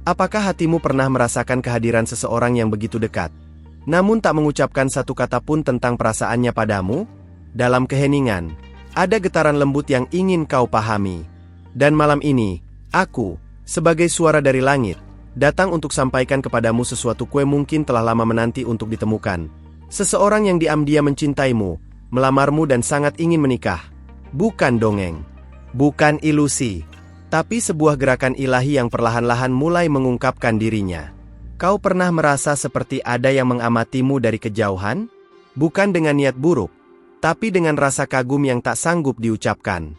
Apakah hatimu pernah merasakan kehadiran seseorang yang begitu dekat, namun tak mengucapkan satu kata pun tentang perasaannya padamu? Dalam keheningan, ada getaran lembut yang ingin kau pahami. Dan malam ini, aku, sebagai suara dari langit, datang untuk sampaikan kepadamu sesuatu kue mungkin telah lama menanti untuk ditemukan. Seseorang yang diam-diam mencintaimu, melamarmu dan sangat ingin menikah. Bukan dongeng, bukan ilusi, tapi sebuah gerakan ilahi yang perlahan-lahan mulai mengungkapkan dirinya. Kau pernah merasa seperti ada yang mengamatimu dari kejauhan? Bukan dengan niat buruk, tapi dengan rasa kagum yang tak sanggup diucapkan.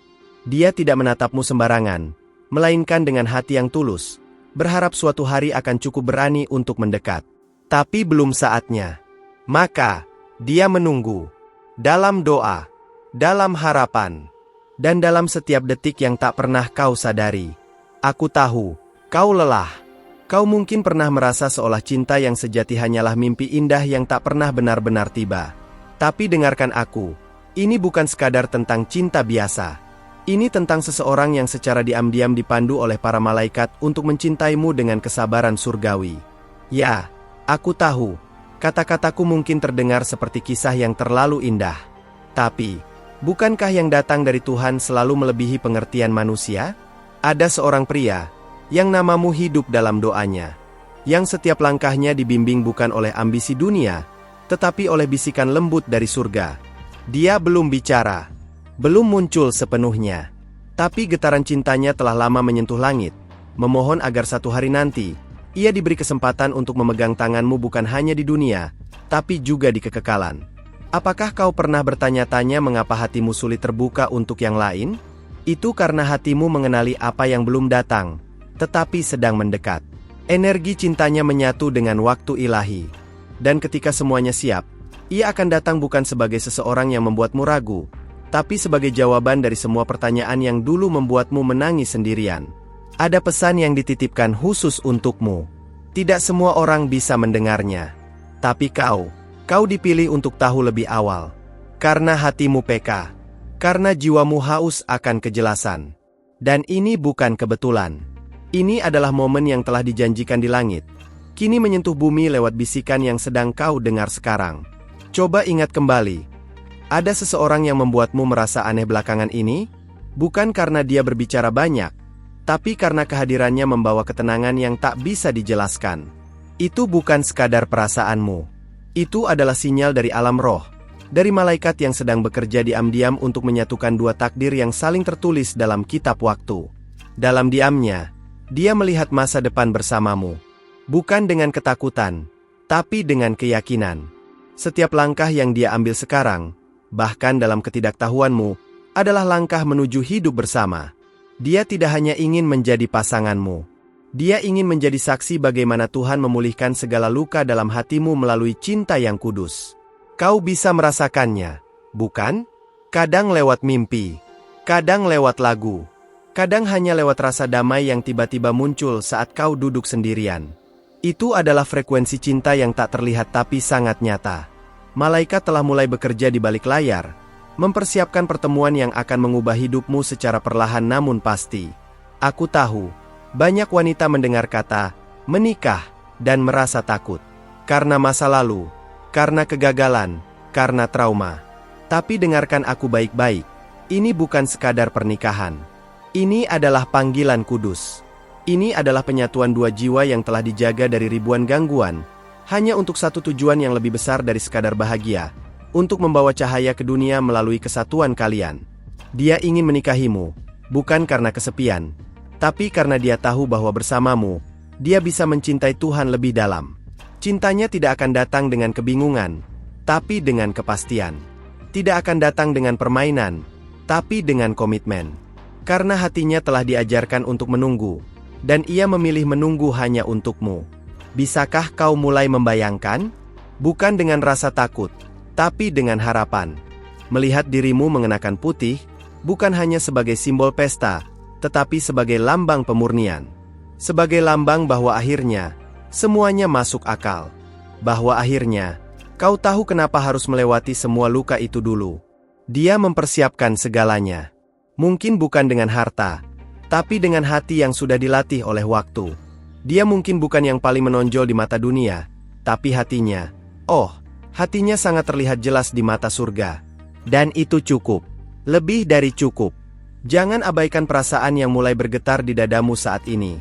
Dia tidak menatapmu sembarangan, melainkan dengan hati yang tulus, berharap suatu hari akan cukup berani untuk mendekat. Tapi belum saatnya. Maka, dia menunggu. Dalam doa, dalam harapan, dan dalam setiap detik yang tak pernah kau sadari. Aku tahu, kau lelah. Kau mungkin pernah merasa seolah cinta yang sejati hanyalah mimpi indah yang tak pernah benar-benar tiba. Tapi dengarkan aku, ini bukan sekadar tentang cinta biasa. Ini tentang seseorang yang secara diam-diam dipandu oleh para malaikat untuk mencintaimu dengan kesabaran surgawi. Ya, aku tahu, kata-kataku mungkin terdengar seperti kisah yang terlalu indah. Tapi, bukankah yang datang dari Tuhan selalu melebihi pengertian manusia? Ada seorang pria, yang namamu hidup dalam doanya, yang setiap langkahnya dibimbing bukan oleh ambisi dunia, tetapi oleh bisikan lembut dari surga. Dia belum bicara, belum muncul sepenuhnya, tapi getaran cintanya telah lama menyentuh langit, memohon agar satu hari nanti, ia diberi kesempatan untuk memegang tanganmu bukan hanya di dunia, tapi juga di kekekalan. Apakah kau pernah bertanya-tanya mengapa hatimu sulit terbuka untuk yang lain? Itu karena hatimu mengenali apa yang belum datang, tetapi sedang mendekat. Energi cintanya menyatu dengan waktu ilahi. Dan ketika semuanya siap, ia akan datang bukan sebagai seseorang yang membuatmu ragu, tapi sebagai jawaban dari semua pertanyaan yang dulu membuatmu menangis sendirian. Ada pesan yang dititipkan khusus untukmu. Tidak semua orang bisa mendengarnya. Tapi Kau dipilih untuk tahu lebih awal. Karena hatimu peka. Karena jiwamu haus akan kejelasan. Dan ini bukan kebetulan. Ini adalah momen yang telah dijanjikan di langit. Kini menyentuh bumi lewat bisikan yang sedang kau dengar sekarang. Coba ingat kembali. Ada seseorang yang membuatmu merasa aneh belakangan ini? Bukan karena dia berbicara banyak, tapi karena kehadirannya membawa ketenangan yang tak bisa dijelaskan. Itu bukan sekadar perasaanmu. Itu adalah sinyal dari alam roh, dari malaikat yang sedang bekerja diam-diam untuk menyatukan dua takdir yang saling tertulis dalam kitab waktu. Dalam diamnya, dia melihat masa depan bersamamu. Bukan dengan ketakutan, tapi dengan keyakinan. Setiap langkah yang dia ambil sekarang, bahkan dalam ketidaktahuanmu, adalah langkah menuju hidup bersama. Dia tidak hanya ingin menjadi pasanganmu. Dia ingin menjadi saksi bagaimana Tuhan memulihkan segala luka dalam hatimu melalui cinta yang kudus. Kau bisa merasakannya, bukan? Kadang lewat mimpi, kadang lewat lagu, kadang hanya lewat rasa damai yang tiba-tiba muncul saat kau duduk sendirian. Itu adalah frekuensi cinta yang tak terlihat tapi sangat nyata. Malaikat telah mulai bekerja di balik layar, mempersiapkan pertemuan yang akan mengubah hidupmu secara perlahan namun pasti. Aku tahu, banyak wanita mendengar kata menikah dan merasa takut. Karena masa lalu, karena kegagalan, karena trauma. Tapi dengarkan aku baik-baik. Ini bukan sekadar pernikahan. Ini adalah panggilan kudus. Ini adalah penyatuan dua jiwa yang telah dijaga dari ribuan gangguan, hanya untuk satu tujuan yang lebih besar dari sekadar bahagia, untuk membawa cahaya ke dunia melalui kesatuan kalian. Dia ingin menikahimu, bukan karena kesepian, tapi karena dia tahu bahwa bersamamu, dia bisa mencintai Tuhan lebih dalam. Cintanya tidak akan datang dengan kebingungan, tapi dengan kepastian. Tidak akan datang dengan permainan, tapi dengan komitmen. Karena hatinya telah diajarkan untuk menunggu, dan ia memilih menunggu hanya untukmu. Bisakah kau mulai membayangkan? Bukan dengan rasa takut, tapi dengan harapan. Melihat dirimu mengenakan putih, bukan hanya sebagai simbol pesta, tetapi sebagai lambang pemurnian. Sebagai lambang bahwa akhirnya, semuanya masuk akal. Bahwa akhirnya, kau tahu kenapa harus melewati semua luka itu dulu. Dia mempersiapkan segalanya. Mungkin bukan dengan harta, tapi dengan hati yang sudah dilatih oleh waktu. Dia mungkin bukan yang paling menonjol di mata dunia, tapi hatinya, hatinya sangat terlihat jelas di mata surga. Dan itu cukup. Lebih dari cukup. Jangan abaikan perasaan yang mulai bergetar di dadamu saat ini.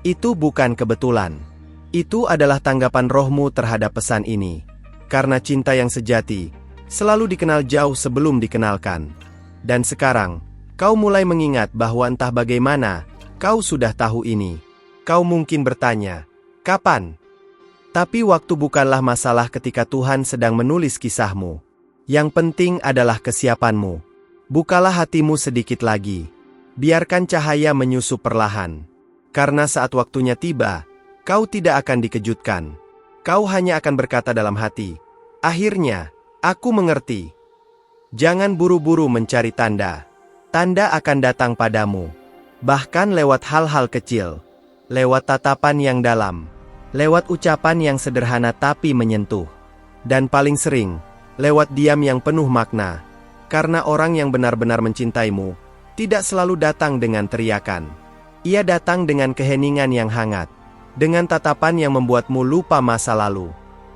Itu bukan kebetulan. Itu adalah tanggapan rohmu terhadap pesan ini. Karena cinta yang sejati selalu dikenal jauh sebelum dikenalkan. Dan sekarang, kau mulai mengingat bahwa entah bagaimana, kau sudah tahu ini. Kau mungkin bertanya, kapan? Tapi waktu bukanlah masalah ketika Tuhan sedang menulis kisahmu. Yang penting adalah kesiapanmu. Bukalah hatimu sedikit lagi. Biarkan cahaya menyusup perlahan. Karena saat waktunya tiba, kau tidak akan dikejutkan. Kau hanya akan berkata dalam hati, akhirnya, aku mengerti. Jangan buru-buru mencari tanda. Tanda akan datang padamu. Bahkan lewat hal-hal kecil. Lewat tatapan yang dalam. Lewat ucapan yang sederhana tapi menyentuh. Dan paling sering, lewat diam yang penuh makna. Karena orang yang benar-benar mencintaimu, tidak selalu datang dengan teriakan. Ia datang dengan keheningan yang hangat. Dengan tatapan yang membuatmu lupa masa lalu.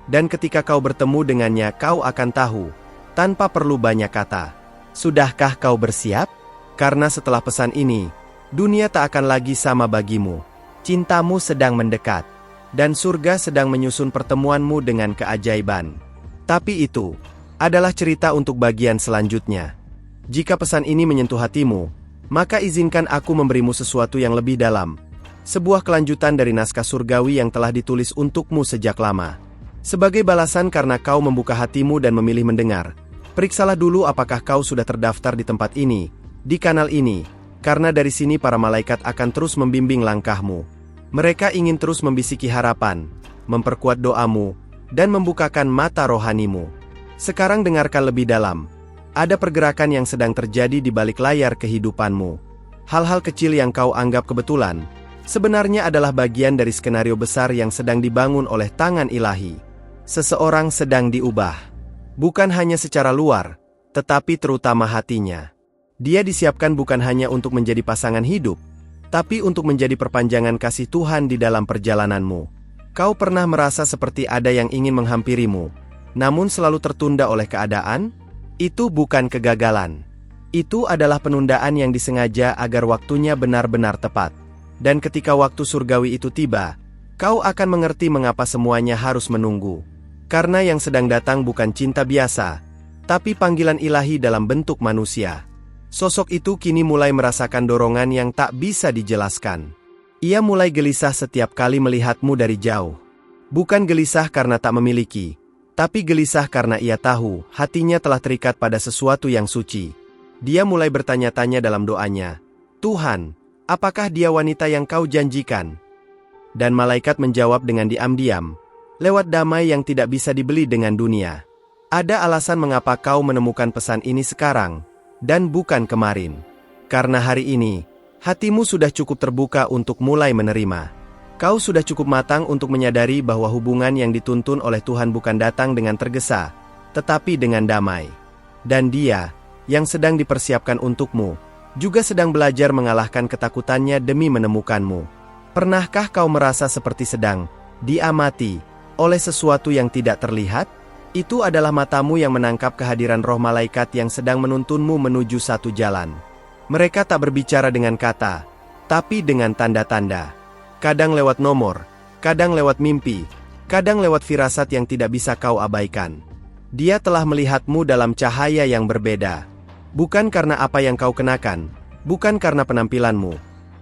Dan ketika kau bertemu dengannya, kau akan tahu, tanpa perlu banyak kata. Sudahkah kau bersiap? Karena setelah pesan ini, dunia tak akan lagi sama bagimu. Cintamu sedang mendekat. Dan surga sedang menyusun pertemuanmu dengan keajaiban. Tapi itu adalah cerita untuk bagian selanjutnya. Jika pesan ini menyentuh hatimu, maka izinkan aku memberimu sesuatu yang lebih dalam. Sebuah kelanjutan dari naskah surgawi yang telah ditulis untukmu sejak lama. Sebagai balasan karena kau membuka hatimu dan memilih mendengar, periksalah dulu apakah kau sudah terdaftar di tempat ini, di kanal ini, karena dari sini para malaikat akan terus membimbing langkahmu. Mereka ingin terus membisiki harapan, memperkuat doamu, dan membukakan mata rohanimu. Sekarang dengarkan lebih dalam. Ada pergerakan yang sedang terjadi di balik layar kehidupanmu. Hal-hal kecil yang kau anggap kebetulan, sebenarnya adalah bagian dari skenario besar yang sedang dibangun oleh tangan ilahi. Seseorang sedang diubah. Bukan hanya secara luar, tetapi terutama hatinya. Dia disiapkan bukan hanya untuk menjadi pasangan hidup, tapi untuk menjadi perpanjangan kasih Tuhan di dalam perjalananmu. Kau pernah merasa seperti ada yang ingin menghampirimu, namun selalu tertunda oleh keadaan? Itu bukan kegagalan. Itu adalah penundaan yang disengaja agar waktunya benar-benar tepat. Dan ketika waktu surgawi itu tiba, kau akan mengerti mengapa semuanya harus menunggu. Karena yang sedang datang bukan cinta biasa, tapi panggilan ilahi dalam bentuk manusia. Sosok itu kini mulai merasakan dorongan yang tak bisa dijelaskan. Ia mulai gelisah setiap kali melihatmu dari jauh. Bukan gelisah karena tak memiliki, tapi gelisah karena ia tahu hatinya telah terikat pada sesuatu yang suci. Dia mulai bertanya-tanya dalam doanya, Tuhan, apakah dia wanita yang kau janjikan? Dan malaikat menjawab dengan diam-diam, lewat damai yang tidak bisa dibeli dengan dunia. Ada alasan mengapa kau menemukan pesan ini sekarang, dan bukan kemarin. Karena hari ini, hatimu sudah cukup terbuka untuk mulai menerima. Kau sudah cukup matang untuk menyadari bahwa hubungan yang dituntun oleh Tuhan bukan datang dengan tergesa, tetapi dengan damai. Dan Dia, yang sedang dipersiapkan untukmu, juga sedang belajar mengalahkan ketakutannya demi menemukanmu. Pernahkah kau merasa seperti sedang diamati oleh sesuatu yang tidak terlihat? Itu adalah matamu yang menangkap kehadiran roh malaikat yang sedang menuntunmu menuju satu jalan. Mereka tak berbicara dengan kata, tapi dengan tanda-tanda. Kadang lewat nomor, kadang lewat mimpi, kadang lewat firasat yang tidak bisa kau abaikan. Dia telah melihatmu dalam cahaya yang berbeda. Bukan karena apa yang kau kenakan, bukan karena penampilanmu,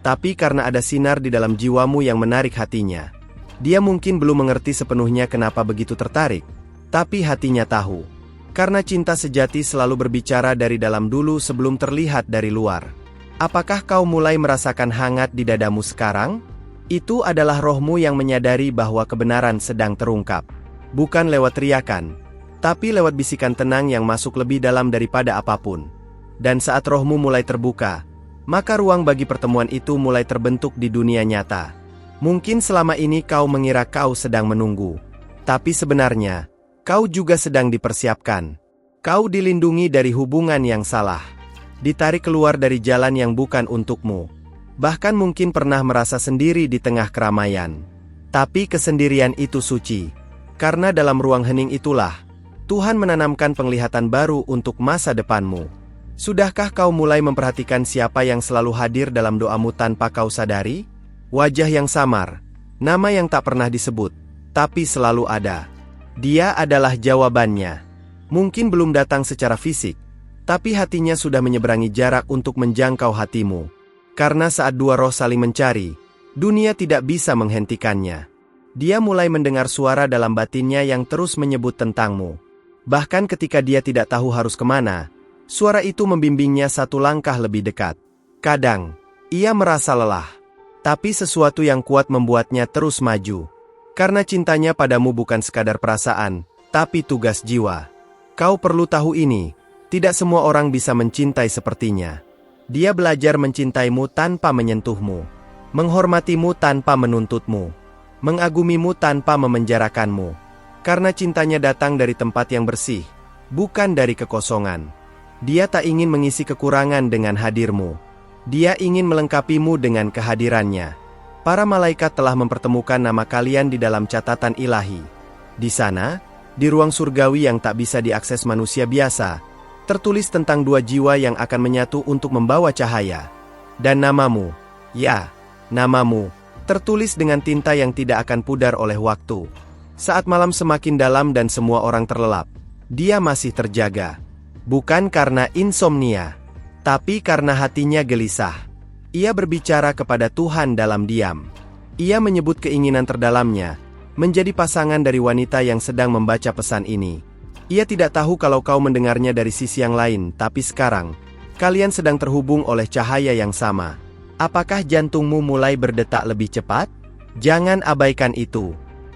tapi karena ada sinar di dalam jiwamu yang menarik hatinya. Dia mungkin belum mengerti sepenuhnya kenapa begitu tertarik, tapi hatinya tahu. Karena cinta sejati selalu berbicara dari dalam dulu sebelum terlihat dari luar. Apakah kau mulai merasakan hangat di dadamu sekarang? Itu adalah rohmu yang menyadari bahwa kebenaran sedang terungkap. Bukan lewat teriakan, tapi lewat bisikan tenang yang masuk lebih dalam daripada apapun. Dan saat rohmu mulai terbuka, maka ruang bagi pertemuan itu mulai terbentuk di dunia nyata. Mungkin selama ini kau mengira kau sedang menunggu, tapi sebenarnya, kau juga sedang dipersiapkan. Kau dilindungi dari hubungan yang salah, ditarik keluar dari jalan yang bukan untukmu, Bahkan mungkin pernah merasa sendiri di tengah keramaian. Tapi kesendirian itu suci. Karena dalam ruang hening itulah, Tuhan menanamkan penglihatan baru untuk masa depanmu. Sudahkah kau mulai memperhatikan siapa yang selalu hadir dalam doamu tanpa kau sadari? Wajah yang samar, nama yang tak pernah disebut, tapi selalu ada. Dia adalah jawabannya. Mungkin belum datang secara fisik, tapi hatinya sudah menyeberangi jarak untuk menjangkau hatimu. Karena saat dua roh saling mencari, dunia tidak bisa menghentikannya. Dia mulai mendengar suara dalam batinnya yang terus menyebut tentangmu. Bahkan ketika dia tidak tahu harus kemana, suara itu membimbingnya satu langkah lebih dekat. Kadang, ia merasa lelah. Tapi sesuatu yang kuat membuatnya terus maju. Karena cintanya padamu bukan sekadar perasaan, tapi tugas jiwa. Kau perlu tahu ini, tidak semua orang bisa mencintai sepertinya. Dia belajar mencintaimu tanpa menyentuhmu, menghormatimu tanpa menuntutmu, mengagumimu tanpa memenjarakanmu. Karena cintanya datang dari tempat yang bersih, bukan dari kekosongan. Dia tak ingin mengisi kekurangan dengan hadirmu. Dia ingin melengkapimu dengan kehadirannya. Para malaikat telah mempertemukan nama kalian di dalam catatan ilahi. Di sana, di ruang surgawi yang tak bisa diakses manusia biasa, tertulis tentang dua jiwa yang akan menyatu untuk membawa cahaya. Dan namamu, ya, namamu, tertulis dengan tinta yang tidak akan pudar oleh waktu. Saat malam semakin dalam dan semua orang terlelap, dia masih terjaga. Bukan karena insomnia, tapi karena hatinya gelisah. Ia berbicara kepada Tuhan dalam diam. Ia menyebut keinginan terdalamnya, menjadi pasangan dari wanita yang sedang membaca pesan ini. Ia tidak tahu kalau kau mendengarnya dari sisi yang lain, tapi sekarang, kalian sedang terhubung oleh cahaya yang sama. Apakah jantungmu mulai berdetak lebih cepat? Jangan abaikan itu.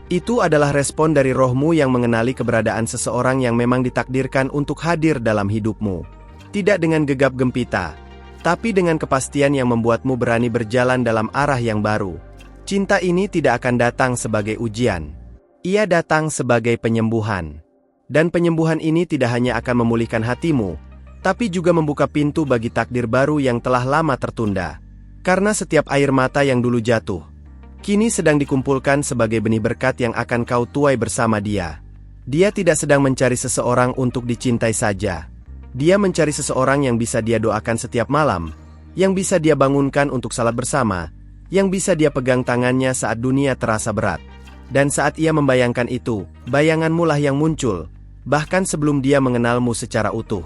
Itu adalah respon dari rohmu yang mengenali keberadaan seseorang yang memang ditakdirkan untuk hadir dalam hidupmu. Tidak dengan gegap gempita, tapi dengan kepastian yang membuatmu berani berjalan dalam arah yang baru. Cinta ini tidak akan datang sebagai ujian. Ia datang sebagai penyembuhan. Dan penyembuhan ini tidak hanya akan memulihkan hatimu, tapi juga membuka pintu bagi takdir baru yang telah lama tertunda. Karena setiap air mata yang dulu jatuh, kini sedang dikumpulkan sebagai benih berkat yang akan kau tuai bersama dia. Dia tidak sedang mencari seseorang untuk dicintai saja. Dia mencari seseorang yang bisa dia doakan setiap malam, yang bisa dia bangunkan untuk salat bersama, yang bisa dia pegang tangannya saat dunia terasa berat. Dan saat ia membayangkan itu, bayanganmu lah yang muncul, bahkan sebelum dia mengenalmu secara utuh.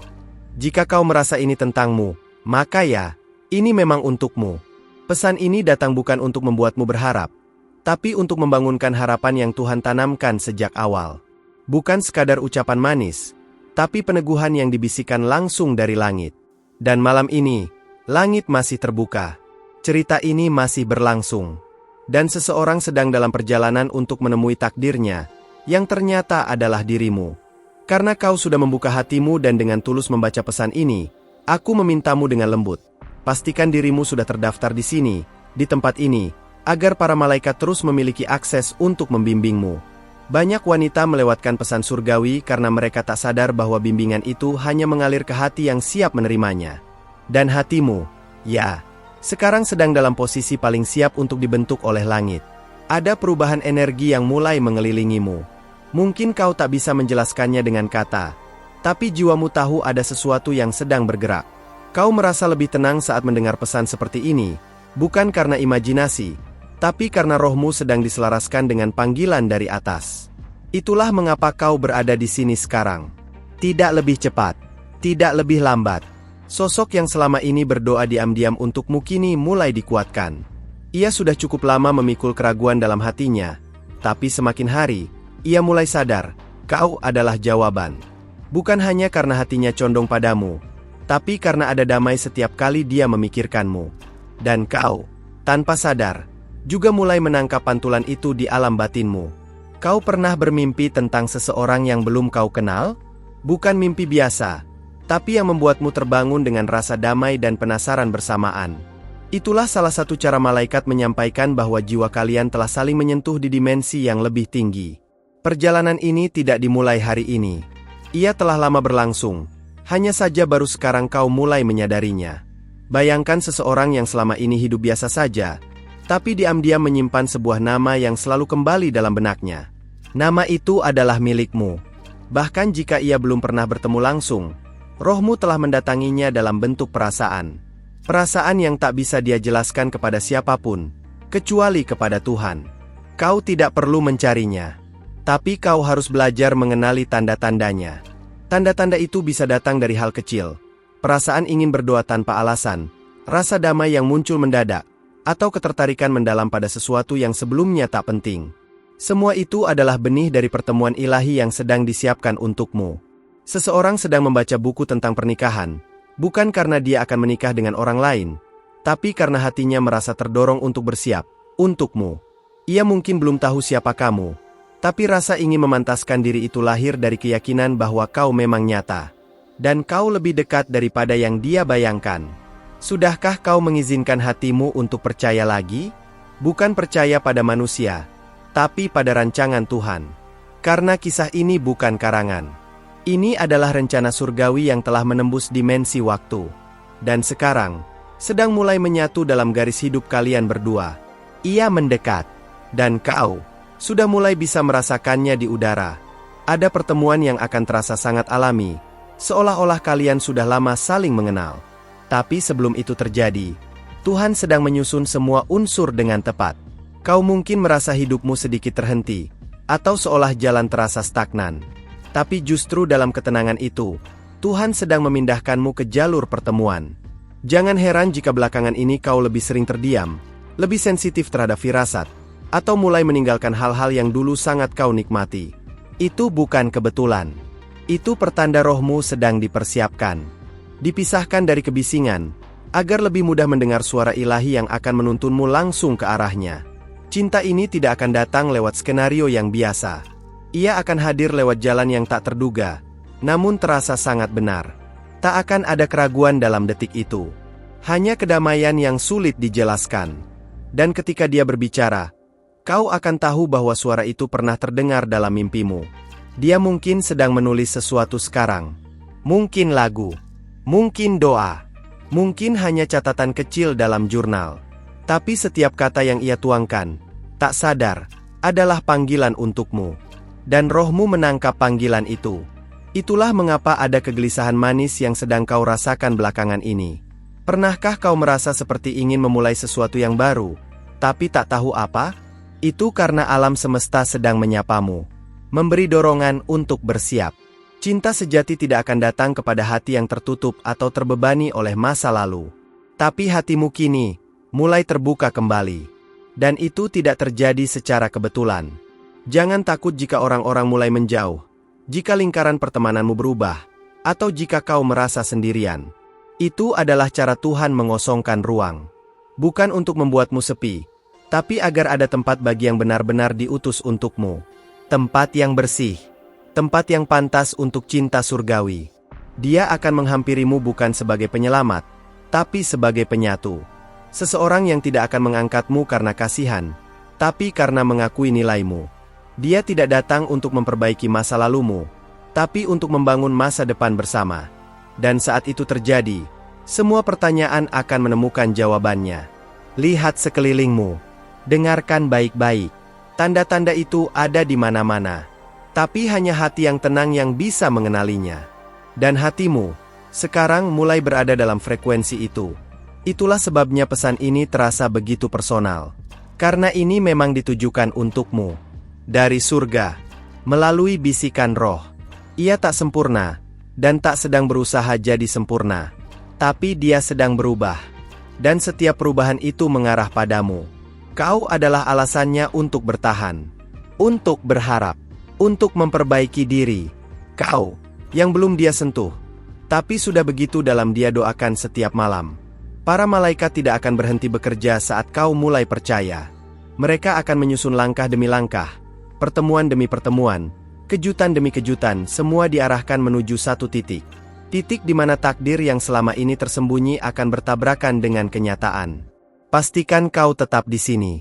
Jika kau merasa ini tentangmu, maka ya, ini memang untukmu. Pesan ini datang bukan untuk membuatmu berharap, tapi untuk membangunkan harapan yang Tuhan tanamkan sejak awal. Bukan sekadar ucapan manis, tapi peneguhan yang dibisikkan langsung dari langit. Dan malam ini, langit masih terbuka. Cerita ini masih berlangsung. Dan seseorang sedang dalam perjalanan untuk menemui takdirnya, yang ternyata adalah dirimu. Karena kau sudah membuka hatimu dan dengan tulus membaca pesan ini, aku memintamu dengan lembut. Pastikan dirimu sudah terdaftar di sini, di tempat ini, agar para malaikat terus memiliki akses untuk membimbingmu. Banyak wanita melewatkan pesan surgawi karena mereka tak sadar bahwa bimbingan itu hanya mengalir ke hati yang siap menerimanya. Dan hatimu, ya, sekarang sedang dalam posisi paling siap untuk dibentuk oleh langit. Ada perubahan energi yang mulai mengelilingimu. Mungkin kau tak bisa menjelaskannya dengan kata, tapi jiwamu tahu ada sesuatu yang sedang bergerak. Kau merasa lebih tenang saat mendengar pesan seperti ini, bukan karena imajinasi, tapi karena rohmu sedang diselaraskan dengan panggilan dari atas. Itulah mengapa kau berada di sini sekarang. Tidak lebih cepat, tidak lebih lambat. Sosok yang selama ini berdoa diam-diam untukmu kini mulai dikuatkan. Ia sudah cukup lama memikul keraguan dalam hatinya, tapi semakin hari, ia mulai sadar, kau adalah jawaban. Bukan hanya karena hatinya condong padamu, tapi karena ada damai setiap kali dia memikirkanmu. Dan kau, tanpa sadar, juga mulai menangkap pantulan itu di alam batinmu. Kau pernah bermimpi tentang seseorang yang belum kau kenal? Bukan mimpi biasa, tapi yang membuatmu terbangun dengan rasa damai dan penasaran bersamaan. Itulah salah satu cara malaikat menyampaikan bahwa jiwa kalian telah saling menyentuh di dimensi yang lebih tinggi. Perjalanan ini tidak dimulai hari ini. Ia telah lama berlangsung, hanya saja baru sekarang kau mulai menyadarinya. Bayangkan seseorang yang selama ini hidup biasa saja, tapi diam-diam menyimpan sebuah nama yang selalu kembali dalam benaknya. Nama itu adalah milikmu. Bahkan jika ia belum pernah bertemu langsung, rohmu telah mendatanginya dalam bentuk perasaan. Perasaan yang tak bisa dia jelaskan kepada siapapun, kecuali kepada Tuhan. Kau tidak perlu mencarinya, tapi kau harus belajar mengenali tanda-tandanya. Tanda-tanda itu bisa datang dari hal kecil, perasaan ingin berdoa tanpa alasan, rasa damai yang muncul mendadak, atau ketertarikan mendalam pada sesuatu yang sebelumnya tak penting. Semua itu adalah benih dari pertemuan ilahi yang sedang disiapkan untukmu. Seseorang sedang membaca buku tentang pernikahan, bukan karena dia akan menikah dengan orang lain, tapi karena hatinya merasa terdorong untuk bersiap untukmu. Ia mungkin belum tahu siapa kamu, tapi rasa ingin memantaskan diri itu lahir dari keyakinan bahwa kau memang nyata, dan kau lebih dekat daripada yang dia bayangkan. Sudahkah kau mengizinkan hatimu untuk percaya lagi? Bukan percaya pada manusia, tapi pada rancangan Tuhan. Karena kisah ini bukan karangan. Ini adalah rencana surgawi yang telah menembus dimensi waktu. Dan sekarang, sedang mulai menyatu dalam garis hidup kalian berdua. Ia mendekat. Dan kau sudah mulai bisa merasakannya di udara. Ada pertemuan yang akan terasa sangat alami, seolah-olah kalian sudah lama saling mengenal. Tapi sebelum itu terjadi, Tuhan sedang menyusun semua unsur dengan tepat. Kau mungkin merasa hidupmu sedikit terhenti, atau seolah jalan terasa stagnan. Tapi justru dalam ketenangan itu, Tuhan sedang memindahkanmu ke jalur pertemuan. Jangan heran jika belakangan ini kau lebih sering terdiam, lebih sensitif terhadap firasat, atau mulai meninggalkan hal-hal yang dulu sangat kau nikmati. Itu bukan kebetulan. Itu pertanda rohmu sedang dipersiapkan. Dipisahkan dari kebisingan, agar lebih mudah mendengar suara ilahi yang akan menuntunmu langsung ke arahnya. Cinta ini tidak akan datang lewat skenario yang biasa. Ia akan hadir lewat jalan yang tak terduga, namun terasa sangat benar. Tak akan ada keraguan dalam detik itu. Hanya kedamaian yang sulit dijelaskan. Dan ketika dia berbicara, kau akan tahu bahwa suara itu pernah terdengar dalam mimpimu. Dia mungkin sedang menulis sesuatu sekarang. Mungkin lagu. Mungkin doa, mungkin hanya catatan kecil dalam jurnal. Tapi setiap kata yang ia tuangkan, tak sadar, adalah panggilan untukmu. Dan rohmu menangkap panggilan itu. Itulah mengapa ada kegelisahan manis yang sedang kau rasakan belakangan ini. Pernahkah kau merasa seperti ingin memulai sesuatu yang baru, tapi tak tahu apa? Itu karena alam semesta sedang menyapamu, memberi dorongan untuk bersiap. Cinta sejati tidak akan datang kepada hati yang tertutup atau terbebani oleh masa lalu. Tapi hatimu kini mulai terbuka kembali. Dan itu tidak terjadi secara kebetulan. Jangan takut jika orang-orang mulai menjauh, jika lingkaran pertemananmu berubah, atau jika kau merasa sendirian. Itu adalah cara Tuhan mengosongkan ruang. Bukan untuk membuatmu sepi, tapi agar ada tempat bagi yang benar-benar diutus untukmu. Tempat yang bersih. Tempat yang pantas untuk cinta surgawi. Dia akan menghampirimu bukan sebagai penyelamat, tapi sebagai penyatu. Seseorang yang tidak akan mengangkatmu karena kasihan, tapi karena mengakui nilaimu. Dia tidak datang untuk memperbaiki masa lalumu, tapi untuk membangun masa depan bersama. Dan saat itu terjadi, semua pertanyaan akan menemukan jawabannya. Lihat sekelilingmu. Dengarkan baik-baik. Tanda-tanda itu ada di mana-mana. Tapi hanya hati yang tenang yang bisa mengenalinya. Dan hatimu, sekarang mulai berada dalam frekuensi itu. Itulah sebabnya pesan ini terasa begitu personal. Karena ini memang ditujukan untukmu. Dari surga, melalui bisikan roh. Ia tak sempurna, dan tak sedang berusaha jadi sempurna. Tapi dia sedang berubah. Dan setiap perubahan itu mengarah padamu. Kau adalah alasannya untuk bertahan. Untuk berharap. Untuk memperbaiki diri. Kau, yang belum dia sentuh, tapi sudah begitu dalam dia doakan setiap malam. Para malaikat tidak akan berhenti bekerja saat kau mulai percaya. Mereka akan menyusun langkah demi langkah, pertemuan demi pertemuan, kejutan demi kejutan, semua diarahkan menuju satu titik. Titik di mana takdir yang selama ini tersembunyi akan bertabrakan dengan kenyataan. Pastikan kau tetap di sini.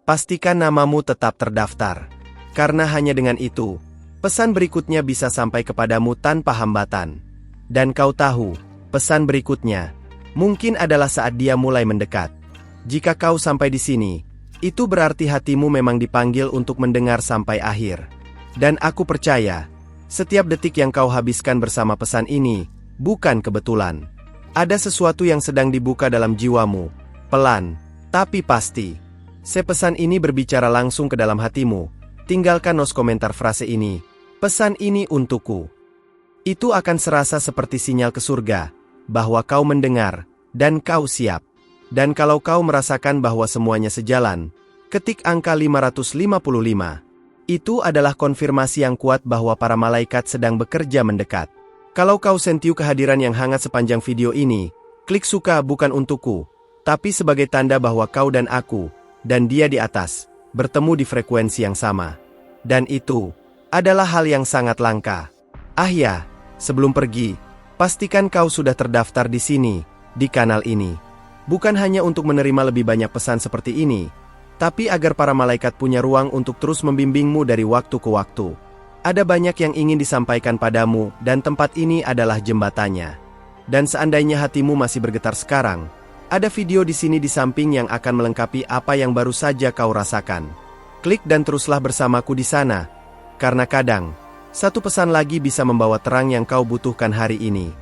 Pastikan namamu tetap terdaftar. Karena hanya dengan itu, pesan berikutnya bisa sampai kepadamu tanpa hambatan. Dan kau tahu, pesan berikutnya Mungkin adalah saat dia mulai mendekat. Jika kau sampai di sini, itu berarti hatimu memang dipanggil untuk mendengar sampai akhir. Dan aku percaya, setiap detik yang kau habiskan bersama pesan ini, bukan kebetulan. Ada sesuatu yang sedang dibuka dalam jiwamu, pelan, tapi pasti. Pesan ini berbicara langsung ke dalam hatimu. Tinggalkan nos komentar frase ini, pesan ini untukku. Itu akan serasa seperti sinyal ke surga, bahwa kau mendengar, dan kau siap. Dan kalau kau merasakan bahwa semuanya sejalan, ketik angka 555. Itu adalah konfirmasi yang kuat bahwa para malaikat sedang bekerja mendekat. Kalau kau sentiu kehadiran yang hangat sepanjang video ini, klik suka bukan untukku, tapi sebagai tanda bahwa kau dan aku, dan dia di atas, bertemu di frekuensi yang sama. Dan itu adalah hal yang sangat langka. Ah ya, sebelum pergi, pastikan kau sudah terdaftar di sini, di kanal ini. Bukan hanya untuk menerima lebih banyak pesan seperti ini, tapi agar para malaikat punya ruang untuk terus membimbingmu dari waktu ke waktu. Ada banyak yang ingin disampaikan padamu, dan tempat ini adalah jembatannya. Dan seandainya hatimu masih bergetar sekarang, ada video di sini di samping yang akan melengkapi apa yang baru saja kau rasakan. Klik dan teruslah bersamaku di sana, karena kadang, satu pesan lagi bisa membawa terang yang kau butuhkan hari ini.